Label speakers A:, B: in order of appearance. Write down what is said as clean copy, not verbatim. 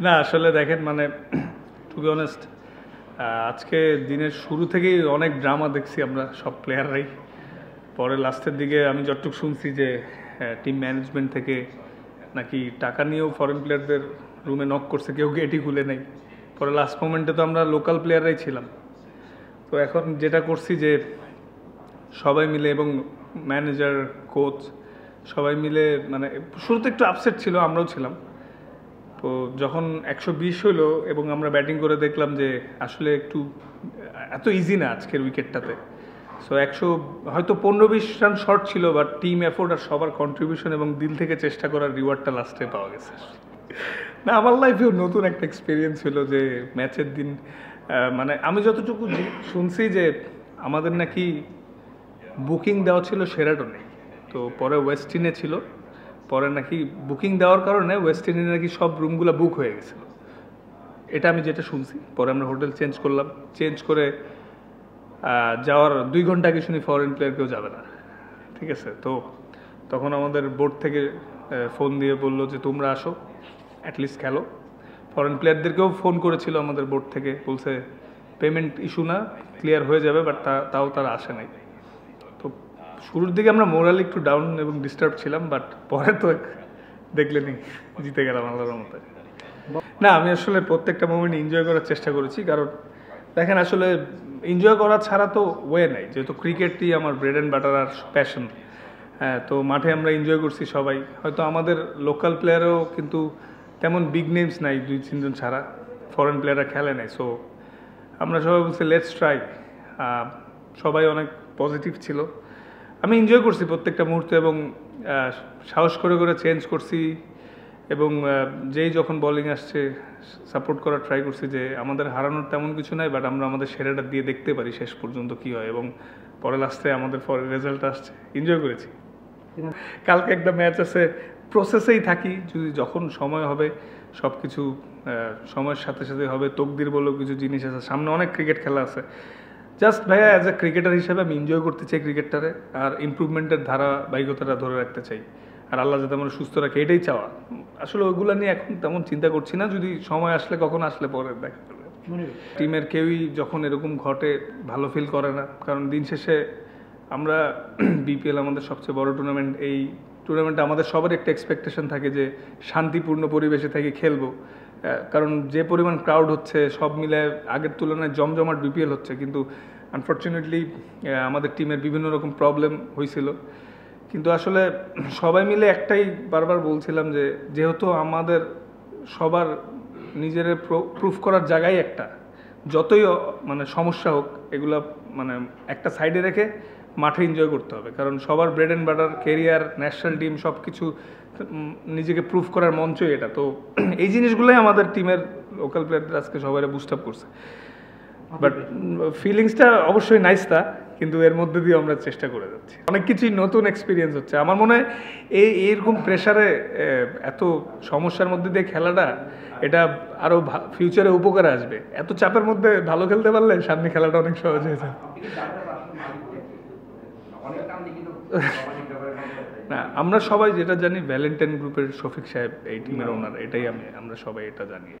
A: না আসলে দেখেন মানে টু বি অনেস্ট আজকে দিনের শুরু থেকেই অনেক ড্রামা দেখছি আমরা সব প্লেয়াররাই। পরে লাস্টের দিকে আমি যতটুকু শুনছি যে টিম ম্যানেজমেন্ট থেকে নাকি টাকা নিয়েও ফরেন প্লেয়ারদের রুমে নক করছে, কেউ গেটই খুলে নেই। পরে লাস্ট মোমেন্টে তো আমরা লোকাল প্লেয়াররাই ছিলাম। তো এখন যেটা করছি যে সবাই মিলে এবং ম্যানেজার কোচ সবাই মিলে মানে শুরুতে একটু আপসেট ছিল, আমরাও ছিলাম। তো যখন 120 হলো এবং আমরা ব্যাটিং করে দেখলাম যে আসলে একটু এত ইজি না আজকের উইকেটটাতে। সো 100 হয়তো 15-20 রান শর্ট ছিল, বাট টিম এফোর্ট আর সবার কন্ট্রিবিউশন এবং দিল থেকে চেষ্টা করার রিওয়ার্ডটা লাস্টে পাওয়া গেছে। না আমার লাইফেও নতুন একটা এক্সপিরিয়েন্স ছিল যে ম্যাচের দিন মানে আমি যতটুকু শুনছি যে আমাদের নাকি বুকিং দেওয়া ছিল শেরাটনে, তো পরে ওয়েস্টিনে ছিল। পরে নাকি বুকিং দেওয়ার কারণে ওয়েস্টিনে নাকি সব রুমগুলো বুক হয়ে গেছিল, এটা আমি যেটা শুনছি। পরে আমরা হোটেল চেঞ্জ করলাম, চেঞ্জ করে যাওয়ার 2 ঘন্টা আগে শুনি ফরেন প্লেয়ার কেউ যাবে না, ঠিক আছে। তো তখন আমাদের বোর্ড থেকে ফোন দিয়ে বললো যে তোমরা আসো, অ্যাটলিস্ট খেলো। ফরেন প্লেয়ারদেরকেও ফোন করেছিল আমাদের বোর্ড থেকে, বলছে পেমেন্ট ইস্যু না, ক্লিয়ার হয়ে যাবে, বাট তাও তারা আসে নাই। তো শুরুর দিকে আমরা মোরালি একটু ডাউন এবং ডিস্টার্ব ছিলাম, বাট পরে তো দেখলেনি জিতে গেলাম আল্লাহর মতে। না আমি আসলে প্রত্যেকটা মোমেন্ট এনজয় করার চেষ্টা করেছি, কারণ দেখেন আসলে এনজয় করা ছাড়া তো ওয়ে নাই, যেহেতু ক্রিকেটই আমার ব্রেড অ্যান্ড বাটার আর প্যাশন। হ্যাঁ, তো মাঠে আমরা এনজয় করছি সবাই। হয়তো আমাদের লোকাল প্লেয়ারও কিন্তু তেমন বিগ নেমস নাই, 2-3 জন ছাড়া ফরেন প্লেয়াররা খেলে নাই। সো আমরা সবাই বলছি লেটস ট্রাই। সবাই অনেক পজিটিভ ছিল, আমি এনজয় করছি প্রত্যেকটা মুহূর্তে এবং সাহস করে করে চেঞ্জ করছি। এবং যেই যখন বোলিং আসছে সাপোর্ট করার ট্রাই করছি যে আমাদের হারানোর তেমন কিছু নাই, বাট আমরা আমাদের সেরাটা দিয়ে দেখতে পারি শেষ পর্যন্ত কী হয়। এবং পরে লাস্টে আমাদের পরে রেজাল্ট আসছে, এনজয় করেছি। কালকে একটা ম্যাচ আছে, প্রসেসেই থাকি, যদি যখন সময় হবে সব কিছু সময়ের সাথে সাথে হবে। তকদির বলেও কিছু জিনিস আছে, সামনে অনেক ক্রিকেট খেলা আছে। জাস্ট ভাইয়া অ্যাজ এ ক্রিকেটার হিসেবে আমি এনজয় করতে চাই ক্রিকেটটারে, আর ইমপ্রুভমেন্টের ধারাবাহিকতাটা ধরে রাখতে চাই, আর আল্লাহ যাতে আমরা সুস্থ রাখে এটাই চাওয়া। আসলে ওইগুলো নিয়ে এখন তেমন চিন্তা করছি না, যদি সময় আসলে কখন আসলে পরে দেখা যাবে। টিমের কেউই যখন এরকম ঘটে ভালো ফিল করে না, কারণ দিন শেষে আমরা বিপিএল আমাদের সবচেয়ে বড় টুর্নামেন্ট। এই টুর্নামেন্টে আমাদের সবার একটা এক্সপেকটেশন থাকে যে শান্তিপূর্ণ পরিবেশে থেকে খেলবো, কারণ যে পরিমাণ ক্রাউড হচ্ছে সব মিলে আগের তুলনায় জমজমাট বিপিএল হচ্ছে। কিন্তু আনফর্চুনেটলি আমাদের টিমের বিভিন্ন রকম প্রবলেম হয়েছিল। কিন্তু আসলে সবাই মিলে একটাই বারবার বলছিলাম যে যেহেতু আমাদের সবার নিজের প্রুফ করার জায়গায় একটা, যতই মানে সমস্যা হোক এগুলো মানে একটা সাইডে রেখে মাঠে এনজয় করতে হবে, কারণ সবার bread and butter career, national team সব কিছু নিজেকে প্রুফ করার মঞ্চই এটা। তো এই জিনিসগুলোই আমাদের টিমের লোকাল প্লেয়ারদের আজকে সবাই বুস্ট আপ করছে। বাট ফিলিংসটা অবশ্যই নাইস তা, কিন্তু এর মধ্যে দিয়ে আমরা চেষ্টা করে যাচ্ছি। অনেক কিছুই নতুন এক্সপিরিয়েন্স হচ্ছে। আমার মনে হয় এইরকম প্রেশারে এত সমস্যার মধ্যে দিয়ে খেলাটা, এটা আরও ফিউচারে উপকারে আসবে। এত চাপের মধ্যে ভালো খেলতে পারলে সামনে খেলাটা অনেক সহজ হয়ে যায়। না আমরা সবাই যেটা জানি ভ্যালেন্টাইন গ্রুপের শফিক সাহেব এই টিমের ওনার, এটাই আমরা সবাই এটা জানি।